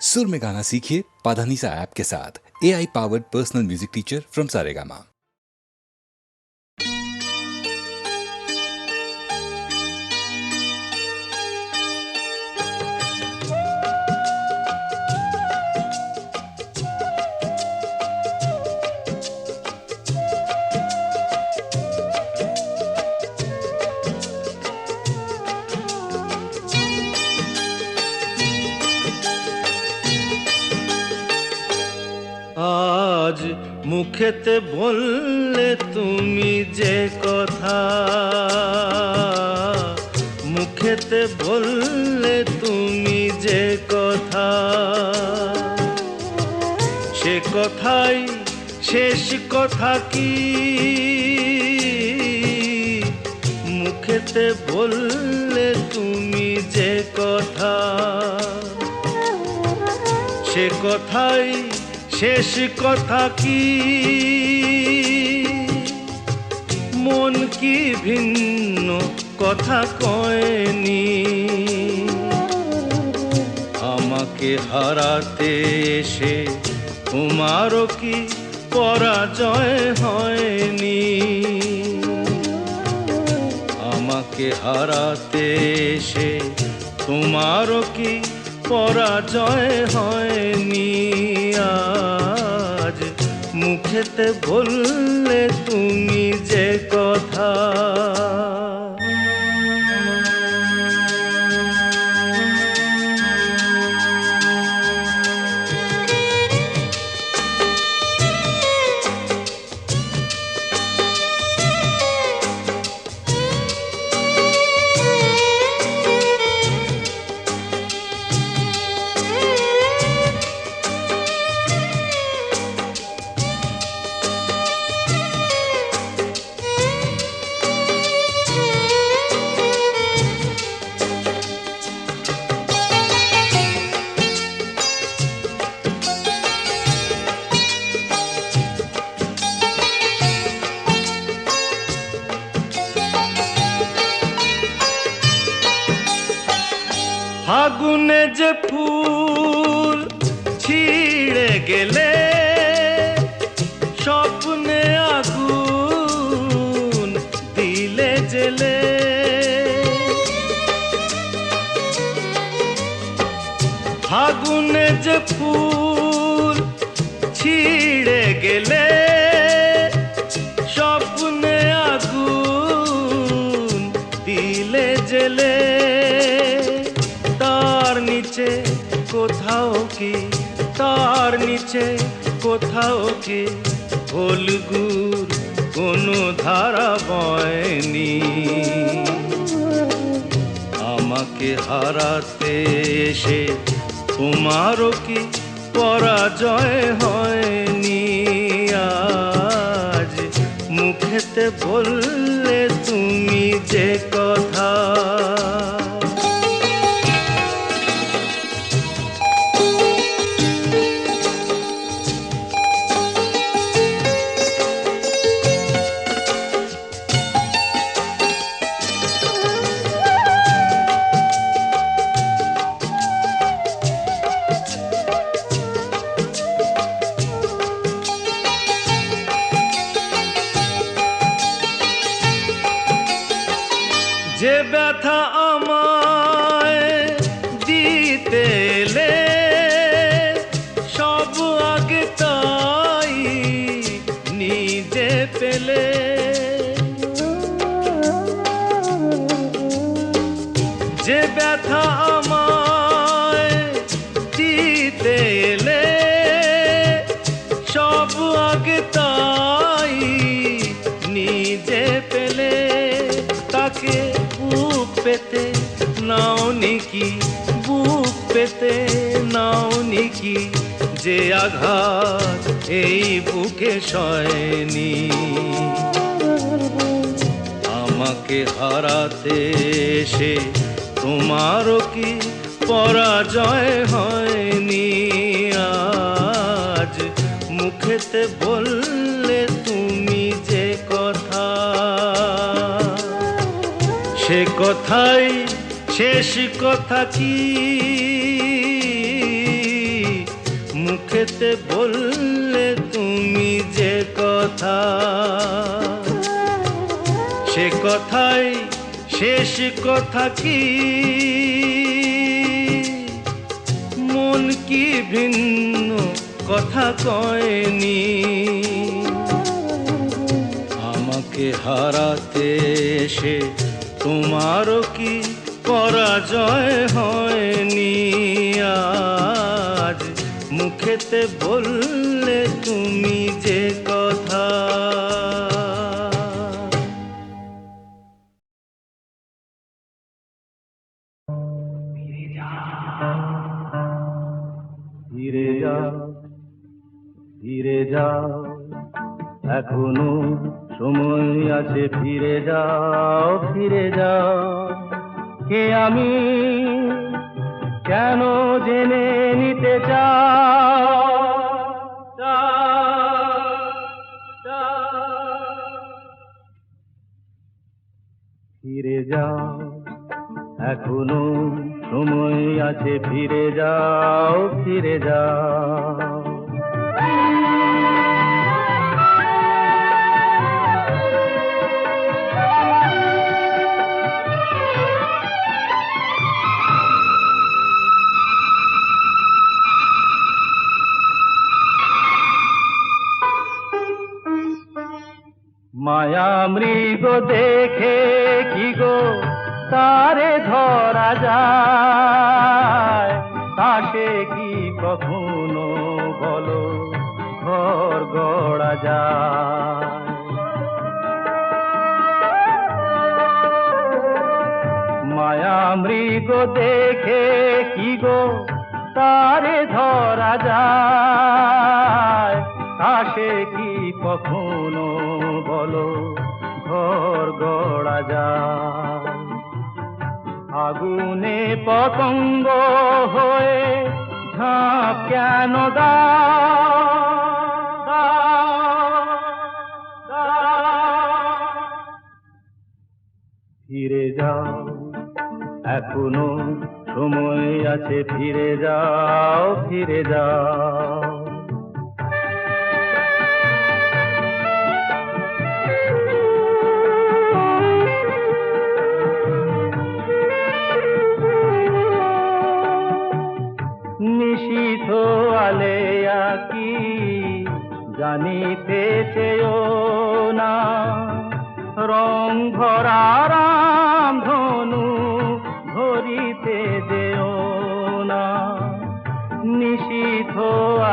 सुर में गाना सीखिए पाधानीसा ऐप के साथ। AI powered personal music teacher from Saregama. আজ মুখেতে বললে তুমি যে কথা, মুখেতে বললে তুমি যে কথা, সে কথাই শেষ কথা কি? মুখেতে বললে তুমি যে কথা, সে কথাই শেষ কথা কি? মন কি ভিন্ন কথা কয়নি? আমাকে হারাতে এসে তোমারও কি পরাজয় হয়নি? আমাকে হারাতে এসে তোমারও কি পরাজয় হয়নি? আজ মুখেতে বললে তুমি যে কথা। ফাগুনে যে ফুল ছিঁড়ে গেলে, স্বপ্নে আগুন দিলে জেলে। ফাগুনে যে ফুল ছিঁড়ে গেলে, স্বপ্নে আগুন দিলে জেলে। তার নিচে কোথাও কি, তার নিচে কোথাও কি ফলগুর কোনো ধারা বয়নি? আমাকে হারাতে এসে তোমারও কি পরাজয় হয়নি? আজ মুখেতে বললে তুমি যে কথা। যে ব্যথা আমায় দিতে এলে, সব আগে তাই নিজে পেলে। যে ব্যথা আমায় দিতে এলে, সব আগে তাই নিজে পেলে। তাকে বুক পেতে নাও নিকি, বুক পেতে নাও নিকি, যে আঘাত এই বুকে সয়নি? আমাকে হারাতে এসে তোমারও কি পরাজয় হয়নি? আজ মুখেতে বললে তুমি যে কথা, সে কথাই শেষ কথা কি? মুখেতে বললে তুমি যে কথা, সে কথাই শেষ কথা কি? মন কি ভিন্ন কথা কয়নি? আমাকে হারাতে এসে তোমারও কি পরাজয় হয়নি? আজ মুখেতে বললে তুমি যে কথা। ফিরে যাও, ফিরে যাও, এখনো সময় আছে, ফিরে যাও, ফিরে যাও। কে আমি কেন জেনে নিতে চাও? ফিরে যাও, এখনো সময় আছে, ফিরে যাও, ফিরে যাও। মায়া মৃগ দেখে কি গো তারে ধরা যায়? তাকে কি কখনো বলো ঘর গড়া যায়? মায়া মৃগ দেখে কি গো তারে ধরা যায়? তাকে কি কখনো বলো ঘর গড়া যায়? আগুনে পতঙ্গ হয়ে ঝাঁপ কেন দাও? ফিরে যাও, এখনো সময় আছে, ফিরে যাও, ফিরে যাও। নিশীথ আলেয়া কি জানিতে চেয়েও না? রং ভরা রাম ধনু ধরিতে যেও না। নিশীথ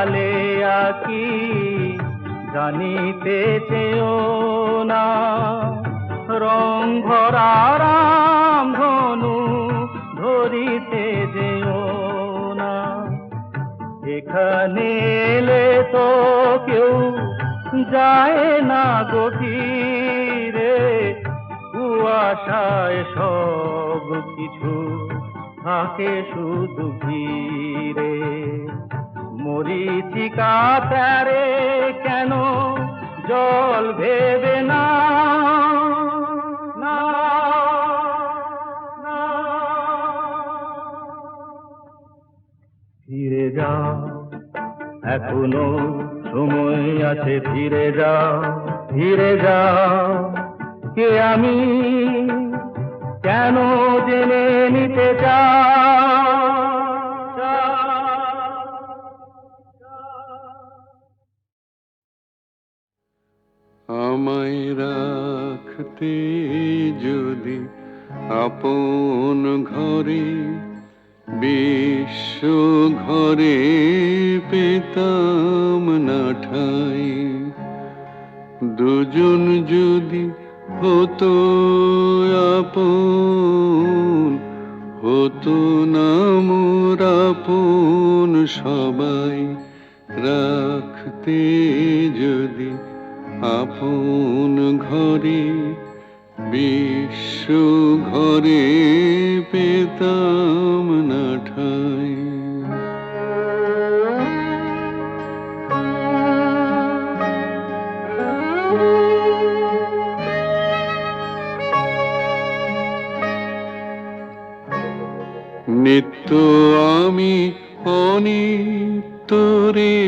আলেয়া কি জানিতে চেয়েও না? রং ভরা রাম ধনু ধরিতে যেও না। এখানে এলে তো কেউ যায় না গভীরে, কুয়াশায় সব কিছু থাকে শুধু ঘিরে। মরীচিকা তারে কেন জল ভেবে না? ফিরে যাও, এখনো সময় আছে, ফিরে যাও, ফিরে যাও। কে আমি কেন জেনে নিতে চাও? আমায় রাখতে যদি আপন ঘরে, বিশ্ব ঘরে পেতাম না ঠাই। দুজন যদি হতো আপন, হতো না মোর আপন সবাই। রাখতে যদি আপন ঘরে, বিশ্ব ঘরে পেতাম না ঠাই। নিত্য আমি অনিশ তোরে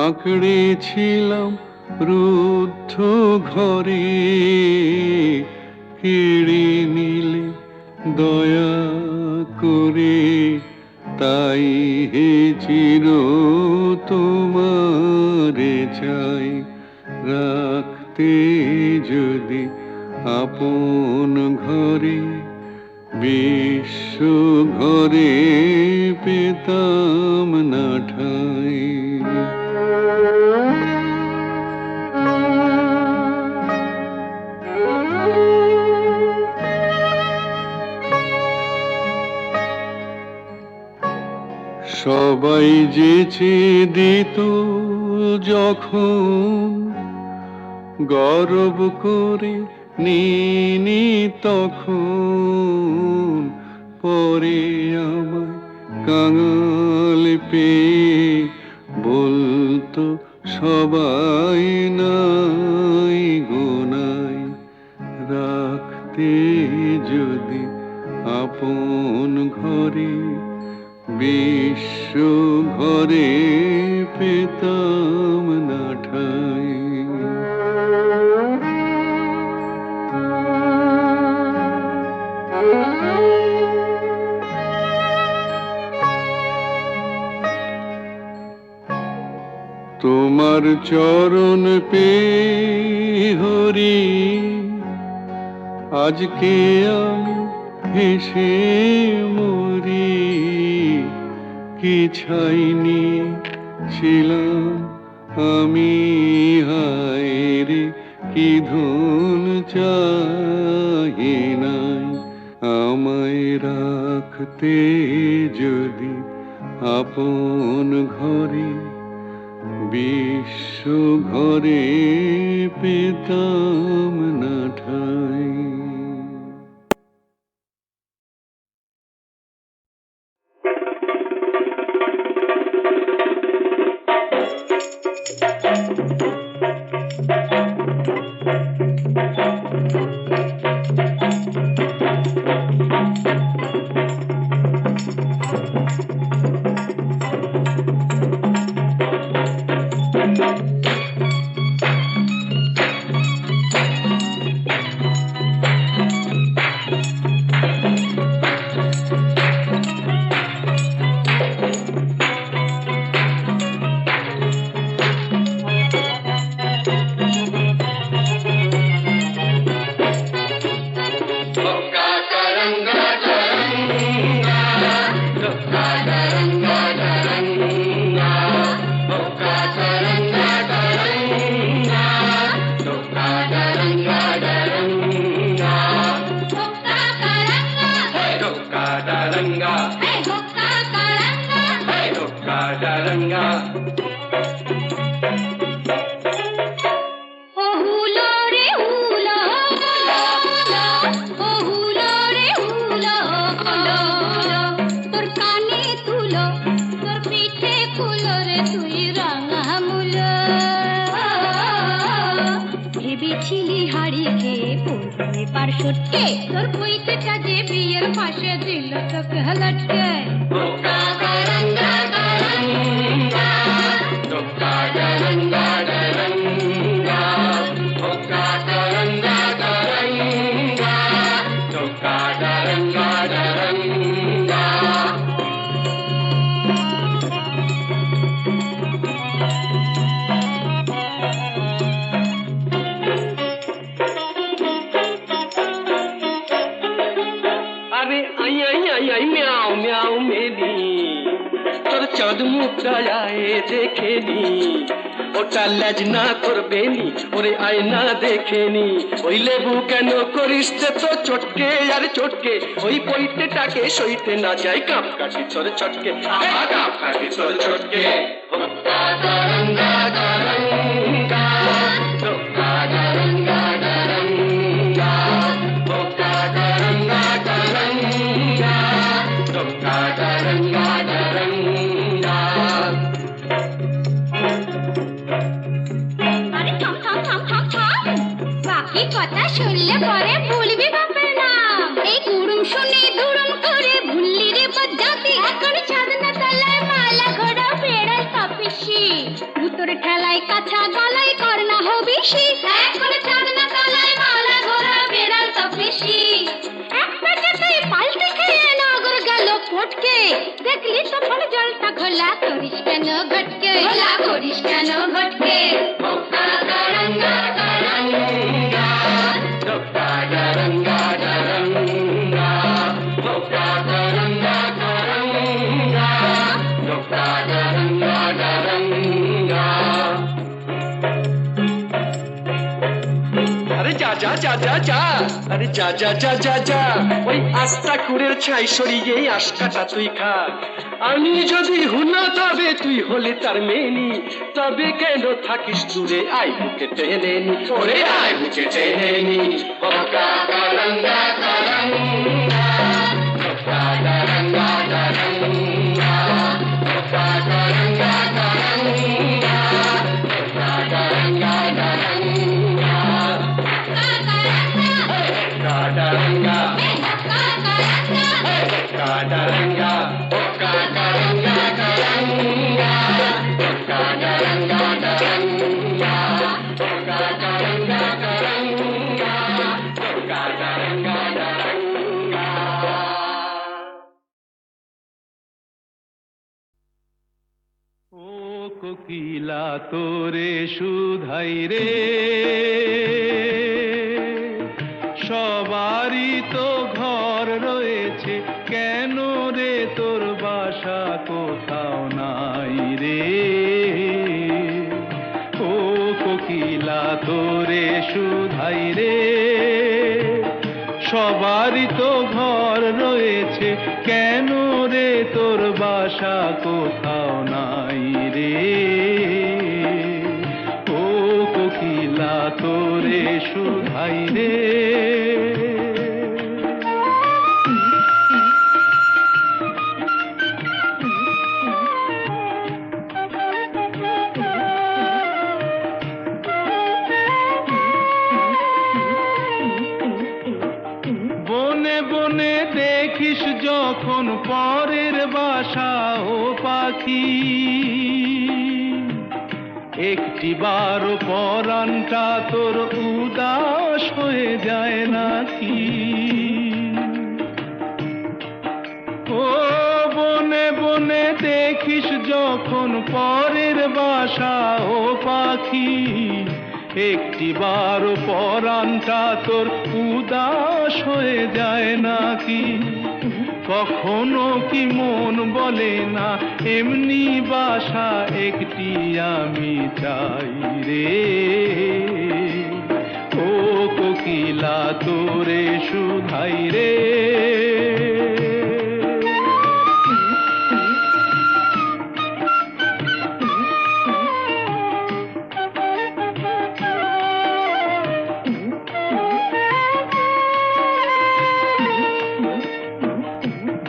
আঁকড়েছিলাম রুদ্ধ ঘরে, কেড়ে নিলে দয়া করে, তাই হে চির তোমারে চাই, রাখতে যদি আপন ঘরে, বিশ্ব ঘরে পেতাম না ঠাই। সবাই যেচে দিত যখন, গর্ব করে নিনি তখন, পরে আমায় কাঙাল পেয়ে বলতো সবাই নাই গোনাই, রাখতে যদি আপন ঘরে, বিশ্ব ঘরে পেতাম না ঠাই। তোমার চরণ পেয়ে হরি, আজকে আমি হেসে মরি, কি ছাইনি ছিলাম আমি, হায় রে কি ধন চাহি নাই, আমায় রাখতে যদি আপন ঘরে, বিশ্ব ঘরে পেতাম না ঠাই। তোর কইতেটা যে বিয়ের পাশে দিল তোকে হলটকে দেখেনি ওটা লাজ না করবে নি, ওরে আয়না দেখেনি। ওই লেবু কেন করিস তো চটকে আর চটকে, ওই পইতেটাকে সইতে না যায় কাপ কাটি তোর চটকে, কাপ কাটি তোর চটকে। কথা শুনলে পরে ভুলবি বাপের নাম। এই গুরুম শুনে দুরুম করে ভুললি রে বজ্জাতি, এখন ছাদ না তালে দেখলি তখন জলটা ঘোলা করিস কেন ঘটকে ঘোলা করিস কেন ঘটকে আরে যা যা যা যা যা, আরে যা যা যা যা যা, ওই আস্তা কুড়ের ছাই সরিয়ে আশকাটা তুই খা। আমি যদি হুনা তবে তুই হলে তার মেনি, তবে কেন থাকিস দূরে, আই বুকে টেনে নি, ওরে আই বুকে টেনে নি। ওকা কারঙ্গা কারঙ্গা, ওকা কারঙ্গা কারঙ্গা, ওকা কারঙ্গা কারঙ্গা, ওকা কারঙ্গা কারঙ্গা। Kadaranga, kadaranga, kadaranga, kadaranga, kadaranga, kadaranga, kadaranga, kadaranga, kadaranga. ও কোকিলা তোরে শুধাই রে, সবারই তো ঘর রয়েছে, কেন রে তোর বাসা কোথাও নাই রে। ও কোকিলা তোরে শুধাই রে, সবারই তো ঘর রয়েছে, কেন রে তোর বাসা কোথাও নাই রে। ও কোকিলা তোরে শুধাই রে। বনে বনে দেখিস যখন পরের বাসা ও পাখি, একটি বারো পরানটা তোর উদাস হয়ে যায় নাকি। ও বনে বনে দেখিস যখন পরের বাসা ও পাখি, একটি বারো পরানটা তোর উদাস হয়ে যায় নাকি। কখনো কি মন বলে না এমনি বাসা একটি আমি চাই রে। ও কোকিলা তোরে শুধাই রে।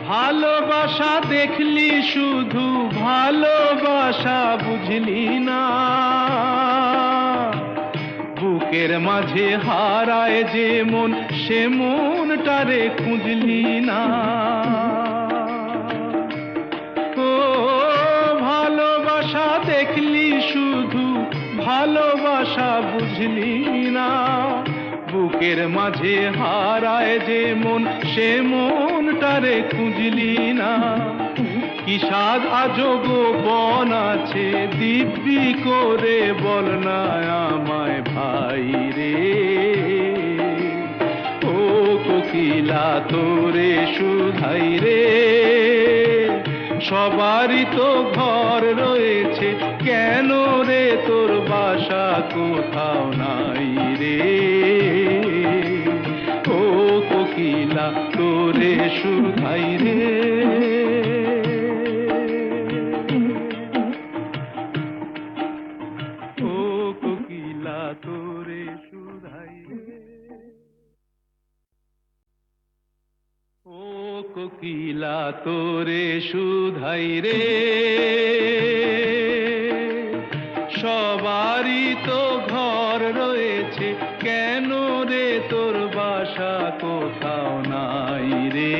ভালোবাসা দেখলি শুধু, ভালোবাসা বুঝলি না, বুকের মাঝে হারায় যে মন, সে মনটারে খুঁজলি না। ও ভালোবাসা দেখলি শুধু, ভালোবাসা বুঝলি না, বুকের মাঝে হারায় যে মন, সে মনটারে খুঁজলি না। কি সাধ আজব বন আছে, দিব্যি করে বল না আমায় ভাই রে। ও কোকিলা তোরে শুধাই রে, সবারই তো ঘর রয়েছে, কেন রে তোর বাসা কোথাও নাই রে। ও কোকিলা তোরে শুধাই রে। ও কোকিলা তোরে শুধাই রে। ও কোকিলা তোরে শুধাই রে, সবারই তো ঘর রয়েছে, কেন রে তোর বাসা কোথাও নাই রে।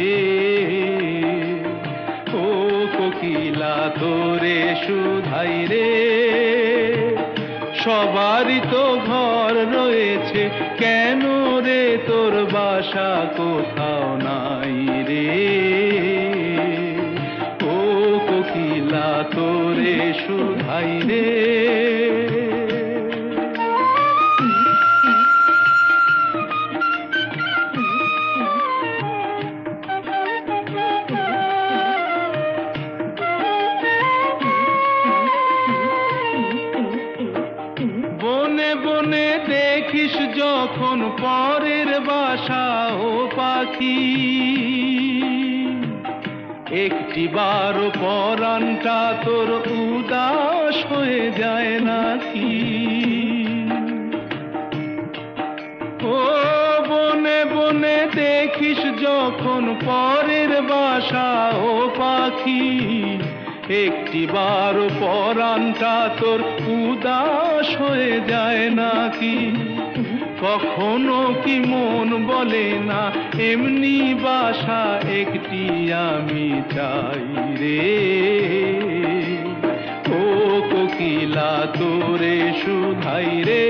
ও কোকিলা তোরে শুধাই রে, সবারই তো ঘর রয়েছে, কেন রে তোর বাসা কোথাও নাই রে। ও তোরে শুধাই রে। বনে বনে দেখিস যখন পরের বাসা ও পাখি, একটিবার পরাণটা তোর উদাস হয়ে যায় নাকি? ও বনে বনে দেখিস যখন পরের বাসা ও পাখি, একটিবার পরাণটা তোর উদাস হয়ে যায় নাকি? কখনো কি মন বলে না এমনি বাসা একটি আমি চাই রে। ও কোকিলা তোরে শুধাই রে।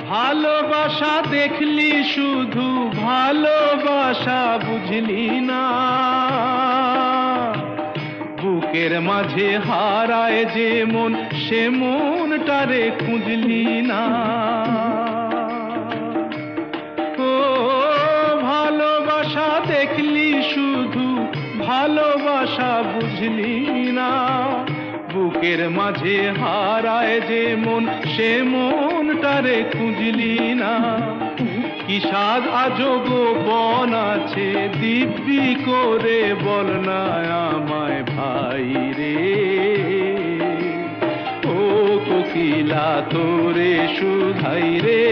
ভালোবাসা দেখলি শুধু ভালোবাসা বুঝলি না, বুকের মাঝে হারায় যে মন সে মনটারে খুঁজলি না। ও ভালোবাসা দেখলি শুধু ভালোবাসা বুঝলি না, বুকের মাঝে হারায় যে মন সে মনটারে খুঁজলি না। কি স্বাদ আজব বন আছে দিব্যি করে বল না আমায় ভাই রে। ও কোকিলা তোরে শুধাই রে।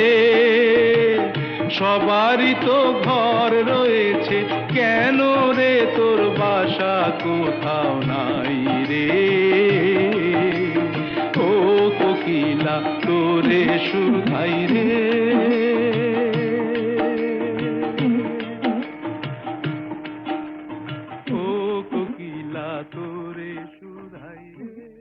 সবারই তো ঘর রয়েছে, কেন রে তোর বাসা কোথাও নাই রে। ও কোকিলা তোরে শুধাই রে। ও কোকিলা তোরে শুধাই রে।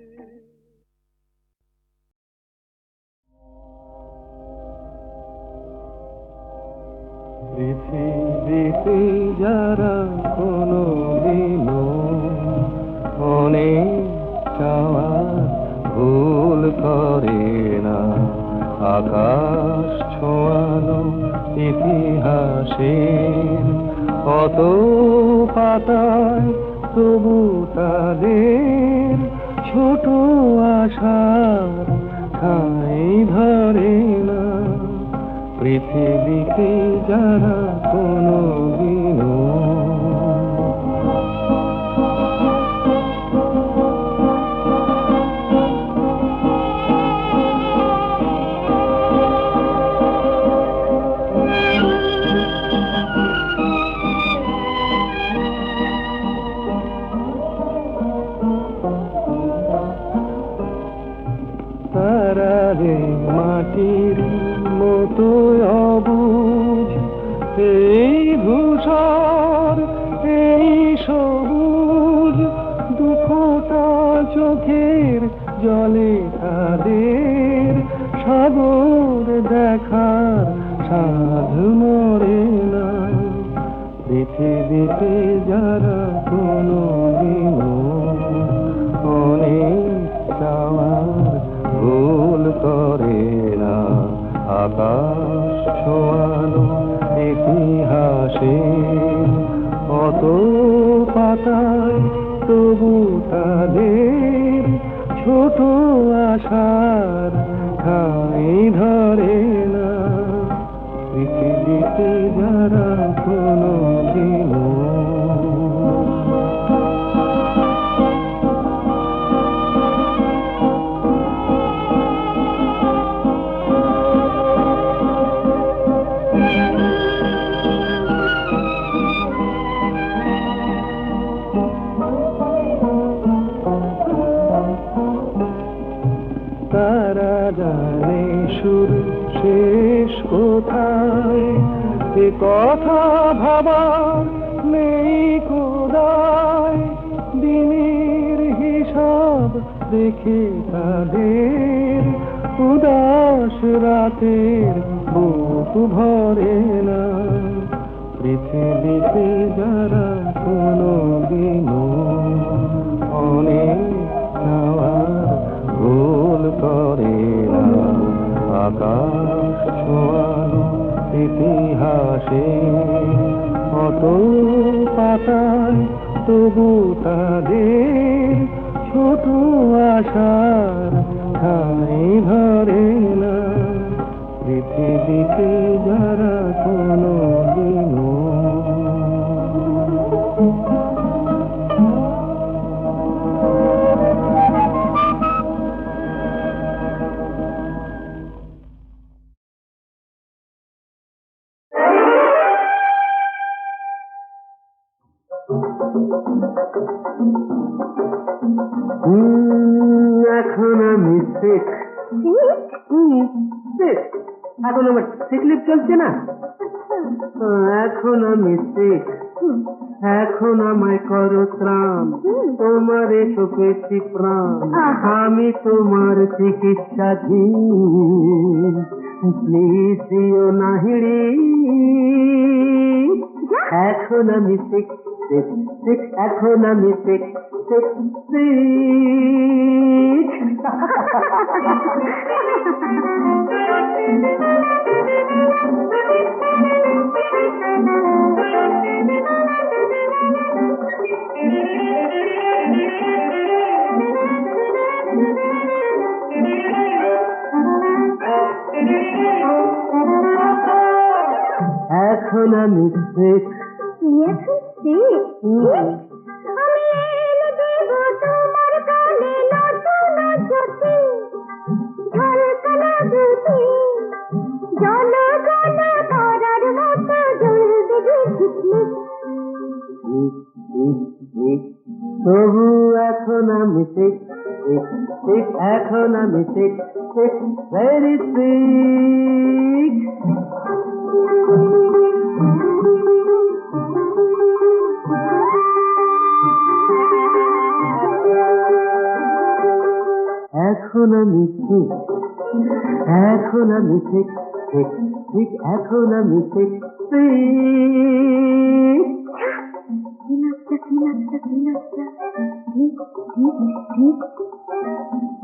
পৃথিবীতে যারা কোনো দিনও অনেক চাওয়ার ভুল করে না, আকাশ ছোঁয়ানো ইতিহাসের কত পাতায় তবু তাদের ছোট আশার ঠাঁই ধরে না। পৃথিবীতে যারা কোনো দিনও তারারে মাটির মতো অবুঝ, এই ধূসর এই সবুজ দুফোঁটা চোখের জলে তাদের সাগর দেখার সাধু মরে না। পৃথিবীতে যারা কোনো দিনও অনেক চাওয়ার ভুল করে না, আকাশ ছোঁয়ানো ইতিহাসে কত পাতায় তবু তাদের ছোট আশার ঠাঁই ধরে না। পৃথিবীতে যারা কোনো দিনও তারা জানে শুরু শেষ কোথায়, এ কথা ভাবা নেই কোদায়। দিনের দেখে তাদের উদাস রাতের বুক ভরে না। পৃথিবীতে যারা কোনোদিনও অনেক চাওয়ার ভুল করে না, আকাশ ছোঁয়ানো ইতিহাসে অতল পাতায় তবু তাদের ছোট আশার ঠাঁই ধরে না। পৃথিবীতে যারা কোনোদিনও এখন আমি শেখ। এখন আমার সিকলিপ চলছে না, এখন আমি শেখ। এখন আমায় করো ত্রাণ, তোমারে তো পেয়েছি প্রাণ, আমি তোমার চিকিৎসাধীন। প্লিজ দিও না হিড়ি, এখন আমি শেখ শেখ শেখ, এখন আমি শেখ শেখ শেখ। এখন আমি শেখ। তবু এখন আমি শেখ শেখ, এখন আমি শেখ শেখ ভেরি শেখ। এখন আমি শেখ, এখন আমি শেখ শেখ শেখ, এখন আমি শেখ শেখ।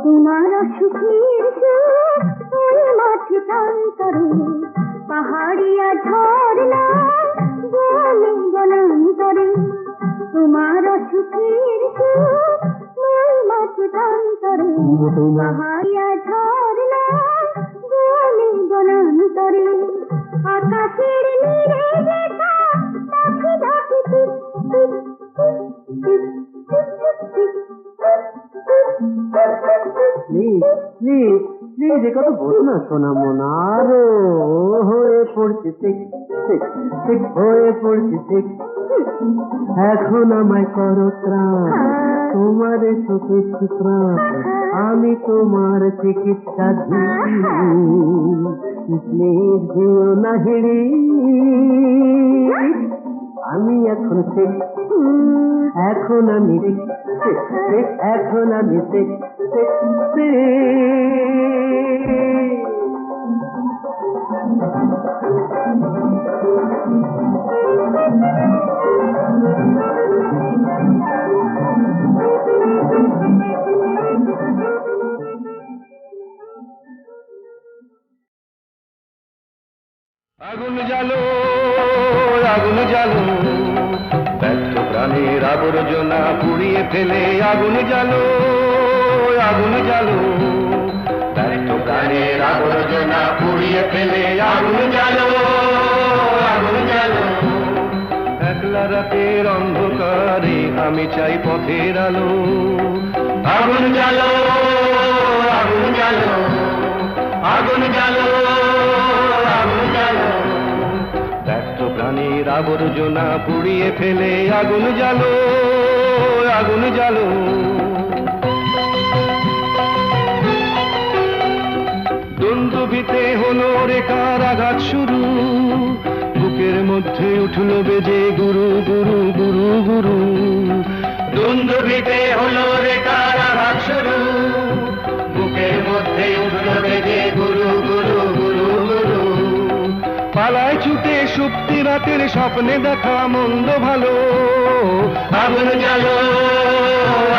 তোমার সুখের মাঠে প্রান্তরে পাহাড়িয়া ঝরনা বনে বনান্তরে, তোমার সুখের মাঠে প্রান্তরে পাহাড়িয়া ঝরনা বনে বনান্তরে, আকাশের নীরে দেখা পাখি ডাকে টিপ টিপ টিপ টিপ টিপ। প্লিজ প্লিজ প্লিজ, এ কথা বলো না সোনা মন। আরো হয়ে পড়ছে শেখ শেখ শেখ, হয়ে পড়ছে শেখ। এখন আমায় করো ত্রাণ, তোমারে সুখেছি প্রাণ, আমি তোমার চিকিৎসাধীন। প্লিজ দিও না হিড়ি, আমি এখন শেখ, এখন আমি শেখ শেখ, এখন আমি শেখ শেখ শেখ। আগুন জ্বালো, আগুন জ্বালো, ব্যর্থ প্রাণের আবর্জনা পুড়িয়ে ফেলে আগুন জ্বালো, আগুন জ্বালো, ব্যর্থ প্রাণের আবর্জনা পুড়িয়ে ফেলে আগুন জ্বালো, আগুন জ্বালো। একলা রাতের অন্ধকারে আমি চাই পথের আলো, আগুন জ্বালো, আগুন জ্বালো, আগুন জ্বালো, আগুন জ্বালো, ব্যর্থ প্রাণীর আবর্জনা পুড়িয়ে ফেলে আগুন জ্বালো, আগুন জ্বালো। দুন্দুভিতে হলো রেখার আঘাত শুরু, বুকের মধ্যে উঠল বেজে গুরু গুরু গুরু গুরু, দুন্দুভিতে হলো রে কারাঘাত শুরু, বুকের মধ্যে উঠলো বেজে গুরু গুরু গুরু গুরু। পালায় ছুটে সুপ্তি রাতের স্বপ্নে দেখা মন্দ ভালো, আগুন জ্বালো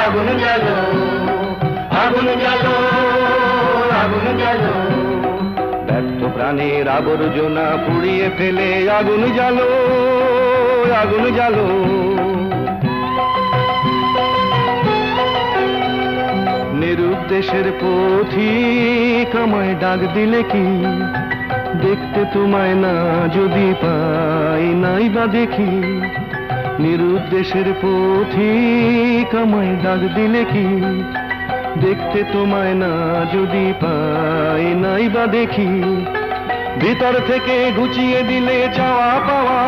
আগুন জ্বালো আগুন জ্বালো আগুন জ্বালো। ব্যর্থ প্রাণের আবর্জনা পুড়িয়ে ফেলে আগুন জ্বালো আগুন জ্বালো। নিরুদ্দেশের পথিক আমায় ডাক দিলে কি, দেখতে তোমায় না যদি পাই নাই বা দেখি। নিরুদ্দেশের পথিক আমায় ডাক দিলে কি, দেখতে তোমায় না যদি পাই নাই বা দেখি। ভিতর থেকে ঘুচিয়ে দিলে চাওয়া পাওয়া,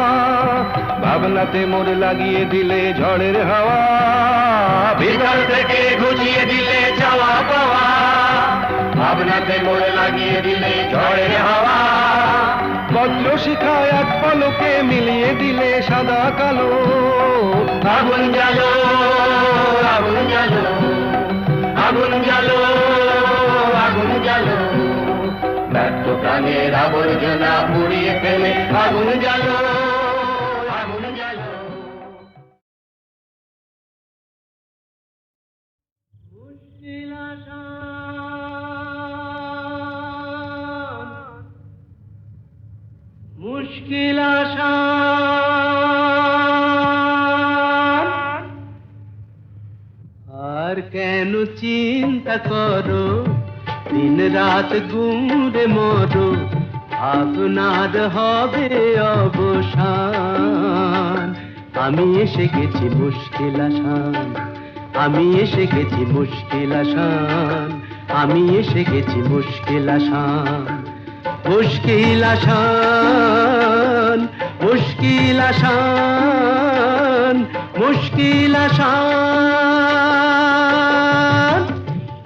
ভাবনাতে মোর লাগিয়ে দিলে ঝড়ের হাওয়া। ভিতর থেকে ঘুচিয়ে দিলে চাওয়া পাওয়া, ভাবনাতে মোর লাগিয়ে দিলে ঝড়ের হাওয়া। পত্র শিখা এক পলকে মিলিয়ে দিলে সাদা কালো, আগুন জ্বালো আগুন জ্বালো আগুন জ্বালো আগুন জ্বালো। ব্যর্থ প্রাণের আবর্জনা পুড়িয়ে ফেলে আগুন জ্বালো আগুন জ্বালো। মুশকিল আসান, আর কেন চিন্তা করো, দিন রাত ঘুরে মরো, আপনার হবে অবসান। আমি এসে গেছি মুশকিল আসান, আমি এসে গেছি মুশকিল আসান, আমি এসে গেছি মুশকিল আসান। মুশকিল আসান মুশকিল আসান মুশকিল আসান।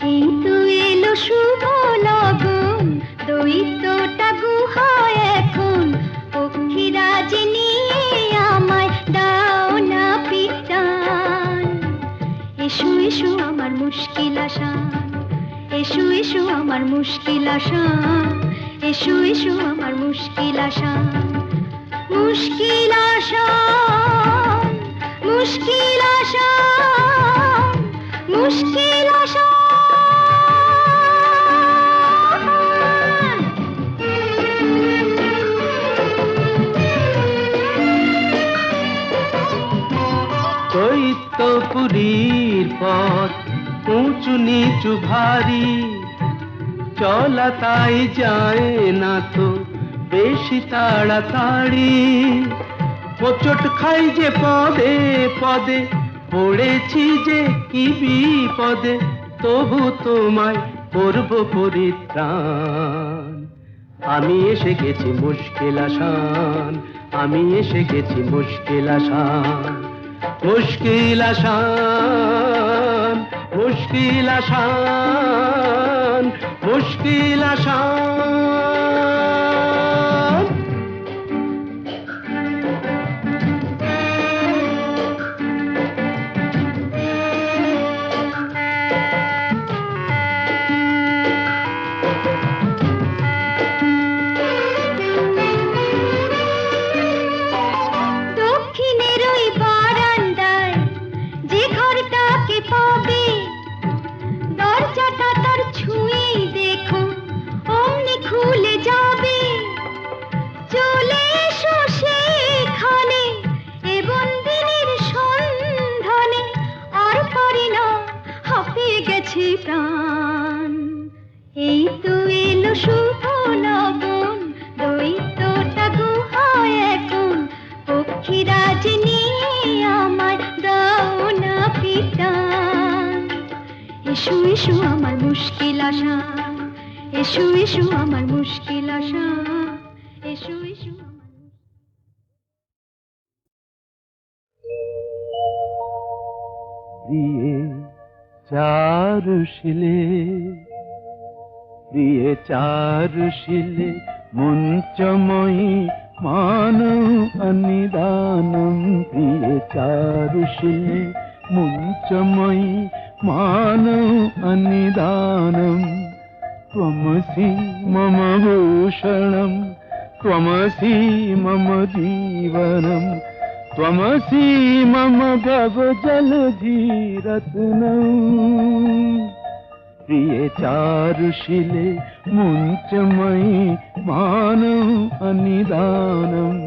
এই তো এলো শুভ লগন, দৈত্যটা গুহায় এখন, পক্ষীরাজ নিয়ে আমায় দাও না পিটান। এসো এসো আমার মুশকিল আসান, এসো এসো আমার মুশকিল আসান, এসো এসো আমার মুশকিল আসান। মুশকিল আসান মুশকিল আসান মুশকিল আসান। দৈত্যপুরীর পথ উঁচু নিচু ভারী, চলা তাই যায় না তো বেশি তাড়াতাড়ি। হোঁচট খাই যে পদে পদে, পড়েছি যে কি বিপদে, তবু তোমায় করব পরিত্রাণ। আমি এসে গেছি মুশকিল আসান, আমি এসে গেছি মুশকিল আসান। মুশকিল আসান মুশকিল আসান মুশকিল আসান। দক্ষিণের ওই বারান্দায় যে ঘরটাকে পাবে, দরজাটা তার ছুঁয়েই দেখো অমনি খুলে যাবে। চলে এসো সেখানে এ বন্দিনীর সন্ধানে, আর পারি না হাঁপিয়ে গেছে প্রাণ। এই তো এলো শুভ লগন, দৈত্যটা গুহায় এখন, পক্ষীরাজ নিয়ে আমায় দাও না পিটান। এসো এসো আমার মুশকিল আসান, এসো এসো আমার মুশকিল আসান, এসো এসো আমার। প্রিয়ে চারুশিলে প্রিয়ে চারুশিলে মুঞ্চময়ী মানু অনিদানম। প্রিয়ে চারুশিলে मुञ्चमयि मानव अनिदानम् त्वमसि मम भूषणं त्वमसि मम जीवनम् त्वमसि मम भवजलधिरत्नम् प्रिये चारुशिले मुञ्चमयि मानव अनिदानम्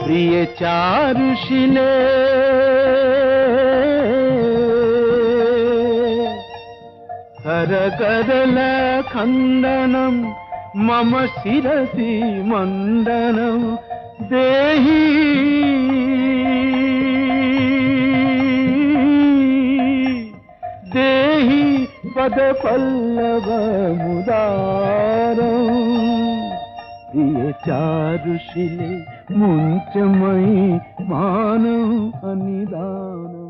प्रिय चारुशिले करकदल खण्डनं मम शिरसि मण्डनं देहि देहि पदपल्लवमुदारम् प्रिय चारुशिले मुञ्चमयि मानव अनिदानम्